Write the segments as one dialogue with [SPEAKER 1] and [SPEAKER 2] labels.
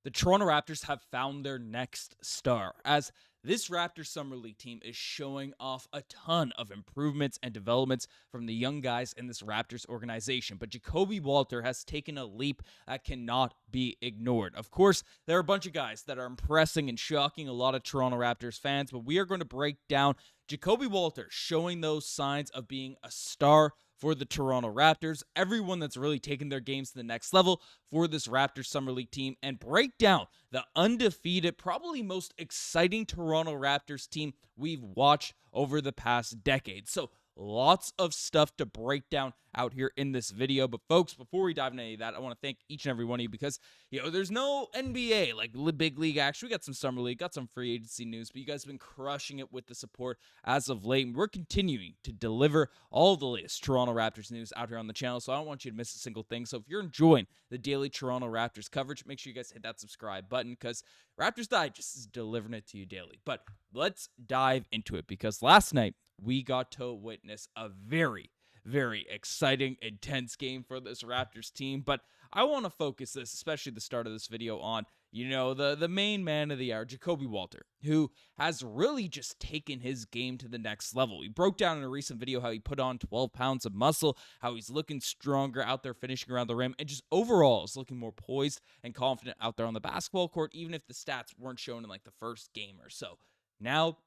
[SPEAKER 1] the Toronto Raptors have found their next star, as this Raptors Summer League team is showing off a ton of improvements and developments from the young guys in this Raptors organization. But Jakob Poeltl has taken a leap that cannot be ignored. Of course, there are a bunch of guys that are impressing and shocking a lot of Toronto Raptors fans, but we are going to break down Jakob Poeltl showing those signs of being a star for the Toronto Raptors, everyone that's really taken their games to the next level for this Raptors Summer League team, and break down the undefeated, probably most exciting Toronto Raptors team we've watched over the past decade. So lots of stuff to break down out here in this video. But folks, before we dive into any of that, I want to thank each and every one of you because, there's no NBA, like big league action. We got some summer league, got some free agency news, but you guys have been crushing it with the support as of late. And we're continuing to deliver all the latest Toronto Raptors news out here on the channel, so I don't want you to miss a single thing. So if you're enjoying the daily Toronto Raptors coverage, make sure you guys hit that subscribe button because Raptors Digest is delivering it to you daily. But let's dive into it because last night, we got to witness a very, very exciting, intense game for this Raptors team. But I want to focus this, especially the start of this video, on, the main man of the hour, Jakob Poeltl, who has really just taken his game to the next level. He broke down in a recent video how he put on 12 pounds of muscle, how he's looking stronger out there finishing around the rim, and just overall is looking more poised and confident out there on the basketball court, even if the stats weren't shown in like the first game or so. Now,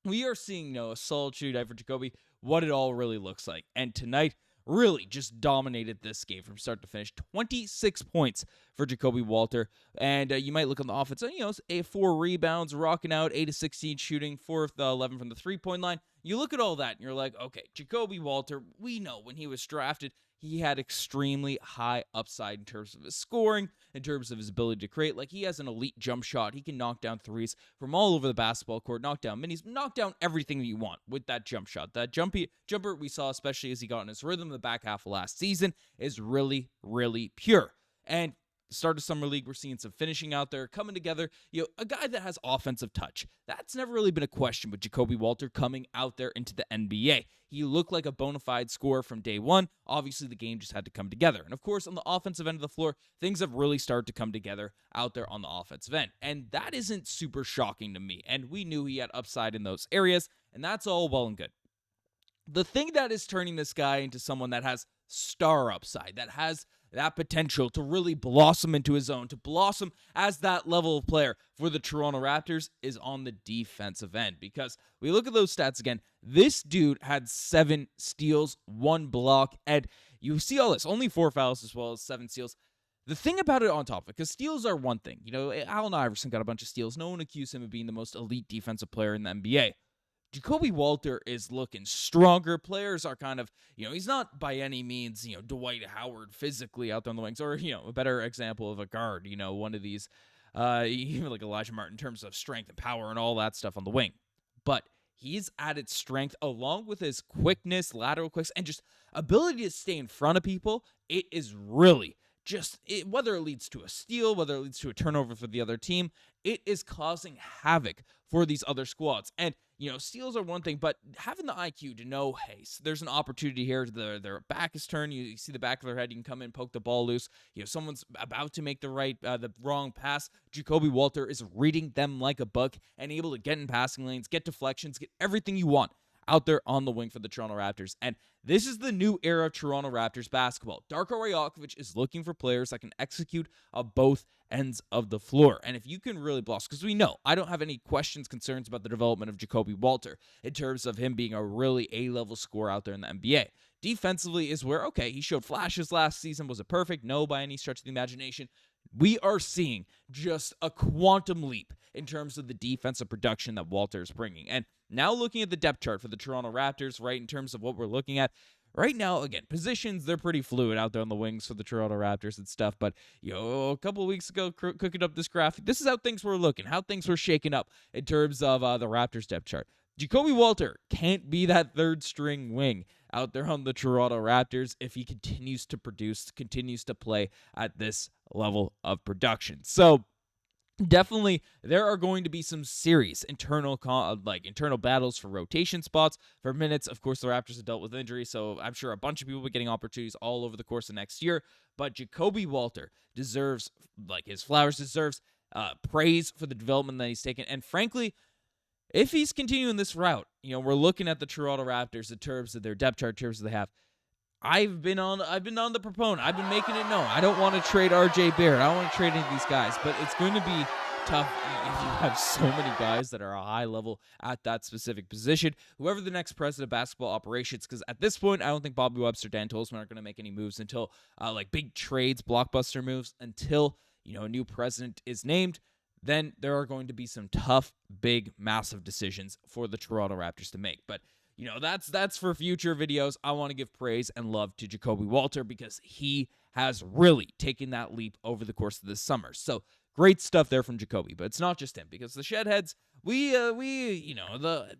[SPEAKER 1] we are seeing a solid shootout for Jakob, what it all really looks like. And tonight really just dominated this game from start to finish. 26 points for Jakob Poeltl. And you might look on the offense, 4 rebounds, rocking out, 8 of 16 shooting, 4 of 11 from the three-point line. You look at all that and you're like, okay, Jakob Poeltl, we know when he was drafted, he had extremely high upside in terms of his scoring, in terms of his ability to create. Like, he has an elite jump shot. He can knock down threes from all over the basketball court, knock down minis, knock down everything that you want with that jump shot. That jumper we saw, especially as he got in his rhythm in the back half of last season, is really, really pure. And start of Summer League, we're seeing some finishing out there coming together. A guy that has offensive touch. That's never really been a question with Jakob Poeltl coming out there into the NBA. He looked like a bona fide scorer from day one. Obviously, the game just had to come together. And of course, on the offensive end of the floor, things have really started to come together out there on the offensive end. And that isn't super shocking to me. And we knew he had upside in those areas, and that's all well and good. The thing that is turning this guy into someone that has star upside, that has that potential to really blossom into his own, to blossom as that level of player for the Toronto Raptors, is on the defensive end. Because we look at those stats again, this dude had 7 steals, 1 block, and you see all this, only 4 fouls as well as 7 steals. The thing about it on top of it, because steals are one thing. Allen Iverson got a bunch of steals. No one accused him of being the most elite defensive player in the NBA. Jakob Poeltl is looking stronger. Players are kind of, he's not by any means, Dwight Howard physically out there on the wings, or, a better example of a guard, one of these, even like Elijah Martin in terms of strength and power and all that stuff on the wing. But he's added strength along with his quickness, lateral quickness, and just ability to stay in front of people. It is really whether it leads to a steal, whether it leads to a turnover for the other team, it is causing havoc for these other squads. And, steals are one thing, but having the IQ to know, hey, so there's an opportunity here, their back is turned, you see the back of their head, you can come in, poke the ball loose, someone's about to make the wrong pass, Jakob Poeltl is reading them like a book and able to get in passing lanes, get deflections, get everything you want out there on the wing for the Toronto Raptors. And this is the new era of Toronto Raptors basketball. Darko Rajaković is looking for players that can execute on both ends of the floor. And if you can really blossom, because we know, I don't have any questions, concerns about the development of Jakob Poeltl in terms of him being a really A-level scorer out there in the NBA. Defensively is where, okay, he showed flashes last season. Was it perfect? No, by any stretch of the imagination. We are seeing just a quantum leap in terms of the defensive production that Poeltl is bringing. And now looking at the depth chart for the Toronto Raptors, right, in terms of what we're looking at, right now, again, positions, they're pretty fluid out there on the wings for the Toronto Raptors and stuff. But, a couple of weeks ago, cooking up this graphic, this is how things were looking, how things were shaking up in terms of the Raptors depth chart. Jakob Poeltl can't be that third string wing out there on the Toronto Raptors if he continues to produce, continues to play at this level of production. So definitely there are going to be some serious internal battles for rotation spots, for minutes. Of course, the Raptors have dealt with injury, so I'm sure a bunch of people will be getting opportunities all over the course of next year. But Jakob Poeltl deserves, like, his flowers, deserves praise for the development that he's taken. And frankly, if he's continuing this route, we're looking at the Toronto Raptors in terms of their depth chart, in terms of they have. I've been on the proponent. I've been making it known. I don't want to trade RJ Barrett. I don't want to trade any of these guys, but it's going to be tough if you have so many guys that are a high level at that specific position. Whoever the next president of basketball operations, because at this point, I don't think Bobby Webster, Dan Tolzman are going to make any moves until like big trades, blockbuster moves, until a new president is named. Then there are going to be some tough, big, massive decisions for the Toronto Raptors to make. But that's for future videos. I want to give praise and love to Jakob Poeltl because he has really taken that leap over the course of this summer. So great stuff there from Jakobi, but it's not just him, because the Shedheads, the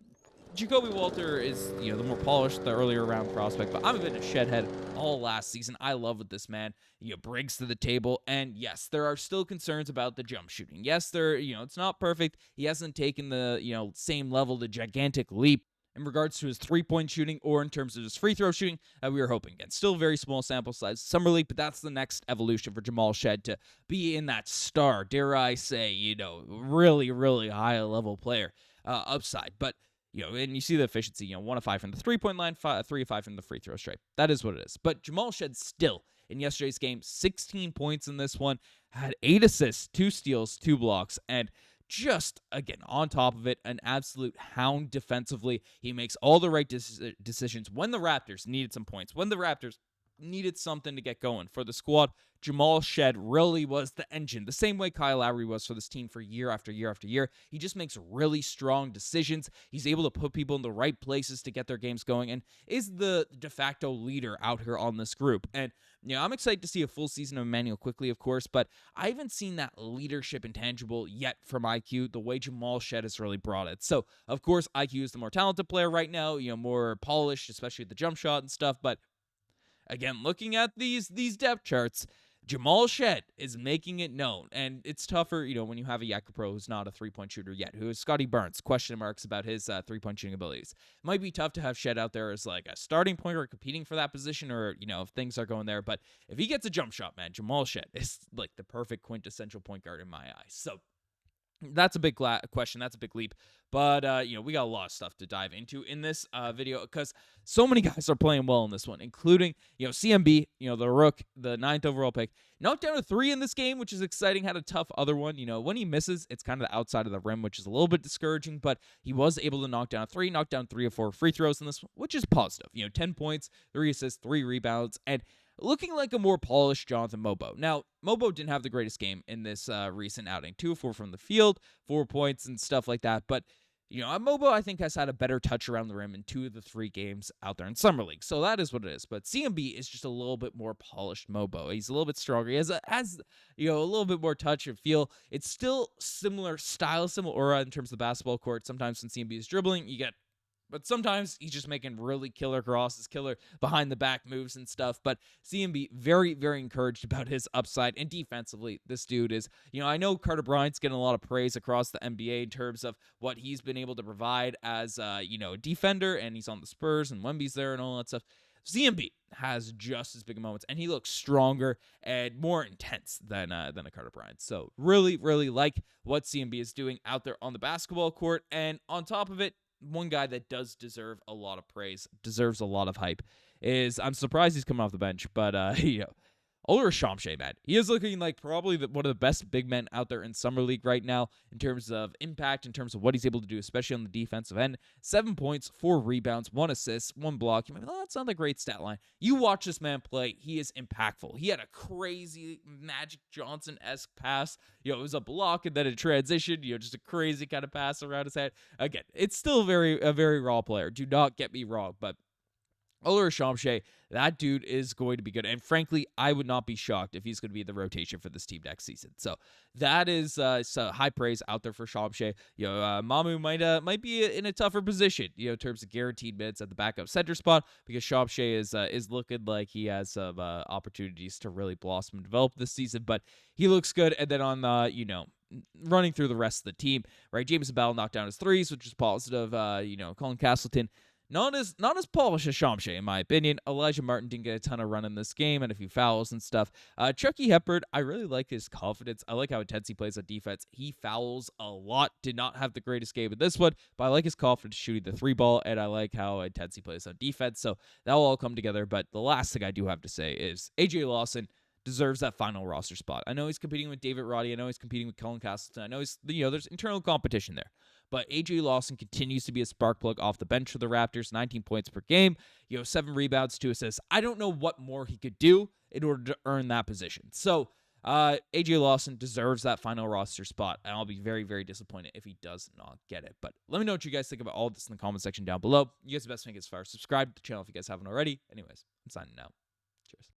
[SPEAKER 1] Jakob Poeltl is, the more polished, the earlier round prospect, but I've been a Shedhead all last season. I love what this man, brings to the table, and yes, there are still concerns about the jump shooting. Yes, it's not perfect. He hasn't taken the, same level, the gigantic leap in regards to his three-point shooting or in terms of his free throw shooting that we were hoping against. Still very small sample size Summer League, but that's the next evolution for Jamal Shead to be in that star, dare I say, really, really high-level player upside. But, and you see the efficiency, 1 of 5 from the three-point line, 3 of 5 from the free throw stripe. That is what it is. But Jamal Shead still, in yesterday's game, 16 points in this one, had 8 assists, 2 steals, 2 blocks, and just, again, on top of it, an absolute hound defensively. He makes all the right decisions when the Raptors needed some points, when the Raptors needed something to get going for the squad. Jamal Shead really was the engine, the same way Kyle Lowry was for this team for year after year after year. He just makes really strong decisions. He's able to put people in the right places to get their games going, and is the de facto leader out here on this group. And I'm excited to see a full season of Immanuel Quickley, of course, but I haven't seen that leadership intangible yet from IQ the way Jamal Shead has really brought it. So, of course, IQ is the more talented player right now, more polished, especially the jump shot and stuff, but again, looking at these depth charts, Jamal Shead is making it known, and it's tougher, when you have a Jakob Poeltl who's not a three-point shooter yet, who is Scottie Barnes, question marks about his three-point shooting abilities. It might be tough to have Shead out there as like a starting point or competing for that position, or, if things are going there, but if he gets a jump shot, man, Jamal Shead is like the perfect quintessential point guard in my eyes. So that's a big question. That's a big leap. But, we got a lot of stuff to dive into in this video because so many guys are playing well in this one, including, CMB, the Rook, the 9th overall pick. Knocked down a 3 in this game, which is exciting. Had a tough other one. When he misses, it's kind of the outside of the rim, which is a little bit discouraging, but he was able to knock down 3 of 4 free throws in this one, which is positive. 10 points, 3 assists, 3 rebounds, and looking like a more polished Jonathan Mobo. Now, Mobo didn't have the greatest game in this recent outing. 2 of 4 from the field, 4 points and stuff like that. But, Mobo, I think, has had a better touch around the rim in 2 of the 3 games out there in Summer League. So that is what it is. But CMB is just a little bit more polished Mobo. He's a little bit stronger. He has a little bit more touch and feel. It's still similar style, similar aura in terms of the basketball court. Sometimes when CMB is dribbling, but sometimes he's just making really killer crosses, killer behind-the-back moves and stuff. But CMB, very, very encouraged about his upside. And defensively, this dude is, I know Carter Bryant's getting a lot of praise across the NBA in terms of what he's been able to provide as, a defender. And he's on the Spurs, and Wemby's there and all that stuff. CMB has just as big moments, and he looks stronger and more intense than a Carter Bryant. So really, really like what CMB is doing out there on the basketball court. And on top of it, one guy that does deserve a lot of praise, deserves a lot of hype, is, I'm surprised he's coming off the bench, but, older Shamsh, man. He is looking like probably one of the best big men out there in Summer League right now in terms of impact, in terms of what he's able to do, especially on the defensive end. 7 points, 4 rebounds, 1 assist, 1 block. You might be like, oh, that's not a great stat line. You watch this man play, he is impactful. He had a crazy Magic Johnson-esque pass. It was a block and then a transition, just a crazy kind of pass around his head. Again, it's still a very raw player. Do not get me wrong, but Olam Shamsh, that dude is going to be good. And frankly, I would not be shocked if he's going to be in the rotation for this team next season. So that is high praise out there for Shamsh. Mamu might be in a tougher position, in terms of guaranteed minutes at the backup center spot, because Shamsh is looking like he has some opportunities to really blossom and develop this season. But he looks good. And then on the, running through the rest of the team, right? Jameson Bell knocked down his threes, which is positive. Colin Castleton, not as polished as Shamsh, in my opinion. Elijah Martin didn't get a ton of run in this game and a few fouls and stuff. Chucky Hepburn, I really like his confidence. I like how intense he plays on defense. He fouls a lot. Did not have the greatest game in this one, but I like his confidence shooting the 3-ball, and I like how intense he plays on defense. So that will all come together. But the last thing I do have to say is AJ Lawson deserves that final roster spot. I know he's competing with David Roddy. I know he's competing with Colin Castleton. I know there's internal competition there. But AJ Lawson continues to be a spark plug off the bench for the Raptors, 19 points per game, 7 rebounds, 2 assists. I don't know what more he could do in order to earn that position. So AJ Lawson deserves that final roster spot, and I'll be very, very disappointed if he does not get it. But let me know what you guys think about all this in the comment section down below. You guys are the best thing as far as subscribe to the channel if you guys haven't already. Anyways, I'm signing out. Cheers.